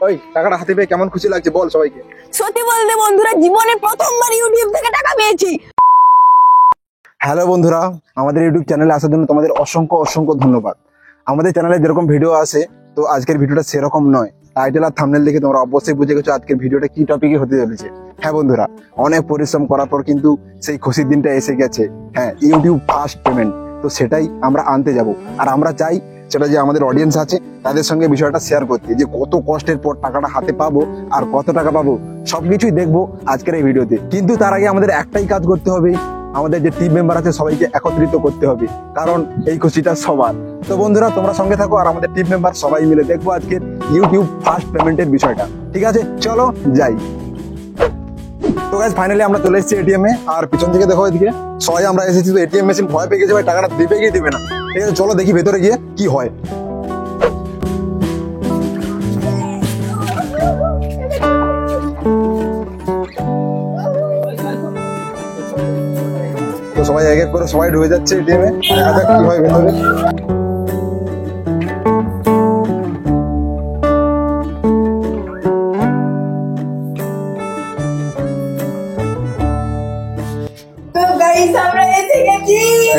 ওই টাকাটা হাতে পেয়ে কেমন খুশি লাগছে বল সবাইকে। সত্যি বলতে বন্ধুরা, জীবনে প্রথমবার ইউটিউব থেকে টাকা পেয়েছি। হ্যালো বন্ধুরা, আমাদের ইউটিউব চ্যানেলে আসার জন্য তোমাদের অসংখ্য অসংখ্য ধন্যবাদ। আমাদের চ্যানেলে যেরকম ভিডিও আসে, তো আজকের ভিডিওটা সেরকম নয়। টাইটেল আর থাম্বনেল দেখে তোমরা অবশ্যই বুঝে গেছো আজকের ভিডিওটা কি টপিকে হতে চলেছে। হ্যাঁ বন্ধুরা, অনেক পরিশ্রম করার পর কিন্তু সেই খুশির দিনটা এসে গেছে। হ্যাঁ, ইউটিউব ফার্স্ট পেমেন্ট, তো সেটাই আমরা আনতে যাব। আর আমরা চাই সেটা যে আমাদের অডিয়েন্স আছে তাদের সঙ্গে বিষয়টা শেয়ার করতে, যে কত কষ্টের পর টাকাটা হাতে পাবো আর কত টাকা পাবো সবকিছুই দেখবো আজকের এই ভিডিওতে। কিন্তু তার আগে আমাদের একটাই কাজ করতে হবে, আমাদের যে টিম মেম্বার আছে সবাইকে একত্রিত করতে হবে, কারণ এই খুশিটা সবার। তো বন্ধুরা, তোমরা সঙ্গে থাকো আর আমাদের টিম মেম্বার সবাই মিলে দেখবো আজকের ইউটিউব ফার্স্ট পেমেন্টের বিষয়টা। ঠিক আছে, চলো যাই। তো গাইস, ফাইনালি আমরা চলে এসেছি এটিএম এ। আর পিছন থেকে দেখো, এদিকে সবাই আমরা এসেছি। তো এটিএম মেশিন ভয় পেয়ে গেছে, ভাই টাকাটা দেবে কি দেবে না। ঠিক আছে, চলো দেখি ভেতরে গিয়ে কি হয়। তো সবাই এক এক করে সবাই ঢুকে যাচ্ছে এটিএম এ, দেখা যাক কি হয় ভেতরে।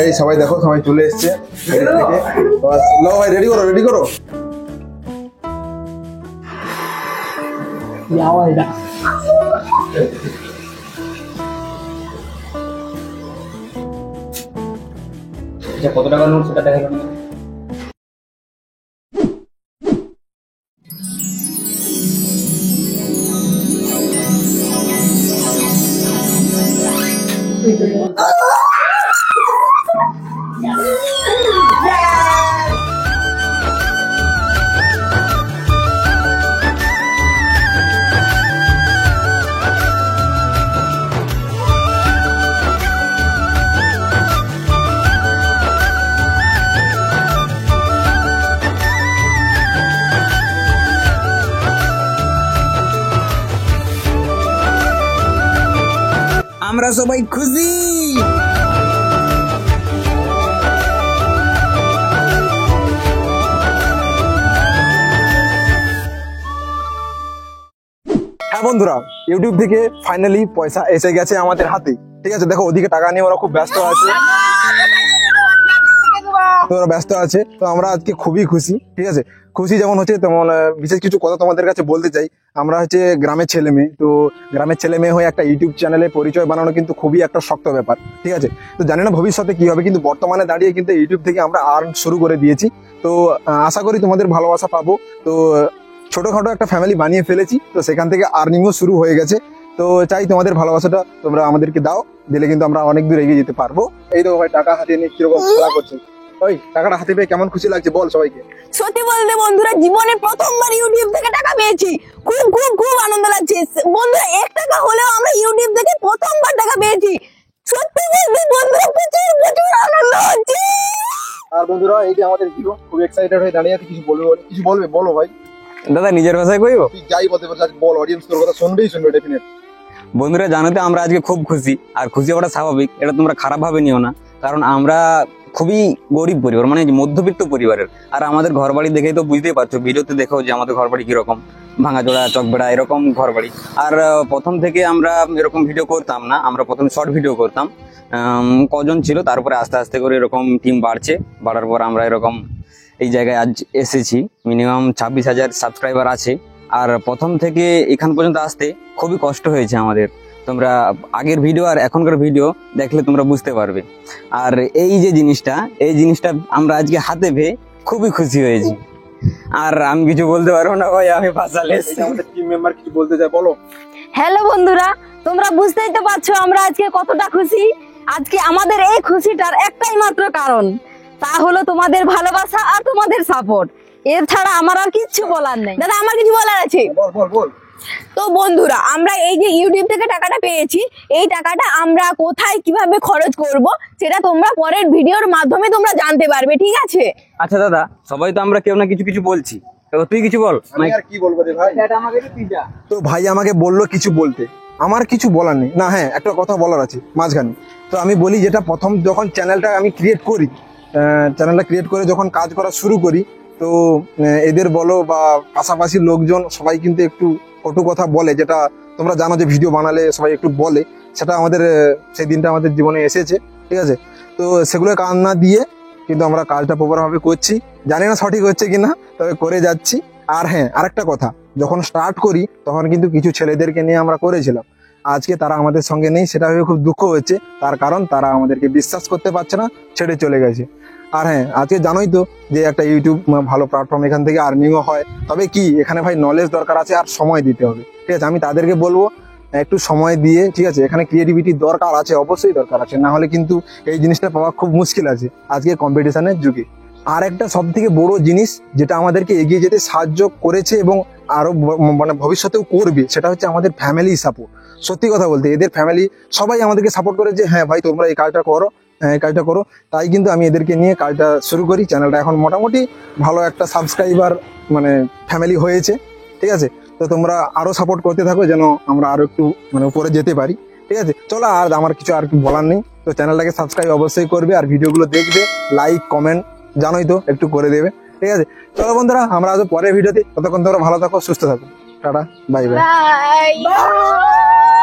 এই সবাই দেখো, সবাই চলে এসছে লো ভাই, রেডি করো রেডি করো। কত টাকা নোট সেটা দেখা গেল। আমরা সবাই খুশি। হ্যাঁ বন্ধুরা, ইউটিউব থেকে ফাইনালি পয়সা এসে গেছে আমাদের হাতে। ঠিক আছে, দেখো ওদিকে টাকা নিয়ে ওরা খুব ব্যস্ত আছে, ওরা ব্যস্ত আছে। তো আমরা আজকে খুবই খুশি। ঠিক আছে, খুশি যেমন হচ্ছে তেমন বিশেষ কিছু কথা তোমাদের কাছে বলতে চাই। আমরা হচ্ছে গ্রামের ছেলে মেয়ে, তো গ্রামের ছেলে মেয়ে হয়ে একটা ইউটিউব চ্যানেলে পরিচয় বানানো কিন্তু খুবই একটা শক্ত ব্যাপার। ঠিক আছে, তো জানি না ভবিষ্যতে কি হবে, কিন্তু বর্তমানে দাঁড়িয়ে কিন্তু ইউটিউব থেকে আমরা আর্ন শুরু করে দিয়েছি। তো আশা করি তোমাদের ভালোবাসা পাবো। তো ছোটখাটো একটা ফ্যামিলি বানিয়ে ফেলেছি, তো সেখান থেকে আর্নিংও শুরু হয়ে গেছে। তো চাই তোমাদের ভালোবাসাটা তোমরা আমাদেরকে দাও, দিলে কিন্তু আমরা অনেক দূর এগিয়ে যেতে পারবো। এই দেখো ভাই, টাকা হাতে নিয়ে কিরকম খেলা করছে। ওই টাকাটা হাতে পেয়ে কেমন খুশি লাগছে বল সবাইকে। সত্যি বলতে বন্ধুরা, জীবনে প্রথমবার ইউটিউব থেকে টাকা পেয়েছি। খুব খুব খুব আনন্দ লাগছে বন্ধুরা। 1 টাকা হলেও আমরা ইউটিউব থেকে প্রথমবার টাকা পেয়েছি। সত্যি বলতে বন্ধুরা, প্রচুর প্রচুর আনন্দ হচ্ছে। আর বন্ধুরা, এই যে আমাদের হিরো খুব এক্সাইটেড হয়ে দাঁড়িয়ে আছে, কিছু বলবে বলো ভাই। দাদা নিজের ভাষায় কইব, তুই যাই বলতে পারছিস বল, অডিয়েন্স তোর কথা শুনবে ডেফিনেট। বন্ধুরা জানোতে আমরা আজকে খুব খুশি, আর খুশি হওয়াটা স্বাভাবিক, এটা তোমরা খারাপ ভাবে নিও না। কারণ আমরা খুবই গরিব পরিবার, মানে মধ্যবিত্ত পরিবারের। আর আমাদের ঘর বাড়ি দেখেই তো বুঝতেই পারছো, ভিডিওতে দেখো যে আমাদের ঘর বাড়ি কিরকম, ভাঙাচোড়া চকবেড়া এরকম ঘর বাড়ি। আর প্রথম থেকে আমরা এরকম ভিডিও করতাম না, আমরা প্রথম শর্ট ভিডিও করতাম। কজন ছিল, তারপরে আস্তে আস্তে করে এরকম টিম বাড়ার পর আমরা এরকম এই জায়গায় আজ এসেছি। মিনিমাম 26,000 সাবস্ক্রাইবার আছে। আর প্রথম থেকে এখান পর্যন্ত আসতে খুবই কষ্ট হয়েছে আমাদের। তোমরা আগের ভিডিও আর এখনকার ভিডিও দেখলে তোমরা বুঝতে পারবে। আর এই যে জিনিসটা, এই জিনিসটা আমরা আজকে হাতে পেয়ে খুবই খুশি হয়েছি। আর আমি কিছু বলতে পারবো না ভাই, আমি ভাষালেস। আমাদের টিম মেম্বার কিছু বলতে চায়, বলো। হ্যালো বন্ধুরা, তোমরা বুঝতেই তো পারছো আমরা আজকে কতটা খুশি। আজকে আমাদের এই খুশিটার একটাই মাত্র কারণ, তা হলো তোমাদের ভালোবাসা আর তোমাদের সাপোর্ট। এর ছাড়া আমার আর কিচ্ছু বলার নেই। দাদা, আমার কিছু বলার আছে। বল বল বল। তো বন্ধুরা, আমরা এই যে ইউটিউব থেকে টাকাটা পেয়েছি, এই টাকাটা আমরা কোথায় কিভাবে খরচ করব সেটা তোমরা পরের ভিডিওর মাধ্যমে তোমরা জানতে পারবে। ঠিক আছে? আচ্ছা দাদা, সবাই তো আমরা কেউ না কিছু কিছু বলছি, তো তুই কিছু বল। আমি আর কি বলবো রে ভাই, তো ভাই আমাকে বললো কিছু বলতে, আমার কিছু বলার নেই না। হ্যাঁ, একটা কথা বলার আছে মাঝখানে। তো আমি বলি, যেটা প্রথম যখন চ্যানেলটা আমি ক্রিয়েট করি, চ্যানেলটা ক্রিয়েট করে যখন কাজ করা শুরু করি, তো এদের বলো বা পাশাপাশি লোকজন সবাই কিন্তু একটু কটু কথা বলে, যেটা তোমরা জানো যে ভিডিও বানালে সবাই একটু বলে, সেটা আমাদের সেই দিনটা আমাদের জীবনে এসেছে, ঠিক আছে। তো সেগুলো কান না দিয়ে কিন্তু আমরা কাজটা প্রপারভাবে করছি, জানি না সঠিক হচ্ছে কিনা, তবে করে যাচ্ছি। আর হ্যাঁ, আরেকটা কথা, যখন স্টার্ট করি তখন কিন্তু কিছু ছেলেদেরকে নিয়ে আমরা করেছিলাম, আজকে তারা আমাদের সঙ্গে নেই, সেটা ভেবে খুব দুঃখ হচ্ছে। তার কারণ তারা আমাদেরকে বিশ্বাস করতে পারছে না, ছেড়ে চলে গেছে। আর হ্যাঁ, আজকে জানোই তো যে একটা ইউটিউব ভালো প্ল্যাটফর্ম, এখান থেকে আর্নিংও হয়, তবে কি এখানে ভাই নলেজ দরকার আছে আর সময় দিতে হবে, ঠিক আছে। আমি তাদেরকে বলবো একটু সময় দিয়ে, ঠিক আছে, এখানে ক্রিয়েটিভিটি দরকার আছে, অবশ্যই দরকার আছে, না হলে কিন্তু এই জিনিসটা পাওয়া খুব মুশকিল আছে আজকে কম্পিটিশনের যুগে। আর একটা সব থেকে বড় জিনিস যেটা আমাদেরকে এগিয়ে যেতে সাহায্য করেছে এবং আরো মানে ভবিষ্যতেও করবে, সেটা হচ্ছে আমাদের ফ্যামিলি সাপোর্ট। সত্যি কথা বলতে এদের ফ্যামিলি সবাই আমাদেরকে সাপোর্ট করে যে হ্যাঁ ভাই তোমরা এই কাজটা করো, হ্যাঁ এই কাজটা করো। তাই কিন্তু আমি এদেরকে নিয়ে কাজটা শুরু করি। চ্যানেলটা এখন মোটামুটি ভালো একটা সাবস্ক্রাইবার মানে ফ্যামিলি হয়েছে, ঠিক আছে। তো তোমরা আরো সাপোর্ট করতে থাকো যেন আমরা আরো একটু মানে উপরে যেতে পারি, ঠিক আছে। চলো, আর আমার কিছু আর কি বলার নেই। তো চ্যানেলটাকে সাবস্ক্রাইব অবশ্যই করবে আর ভিডিওগুলো দেখবে, লাইক কমেন্ট জানোই তো একটু করে দেবে, ঠিক আছে। চলো বন্ধুরা, আমরা আজ পরের ভিডিওতে, ততক্ষণ তোমরা ভালো থাকো, সুস্থ থাকো, টাটা, বাই বাই। বাই।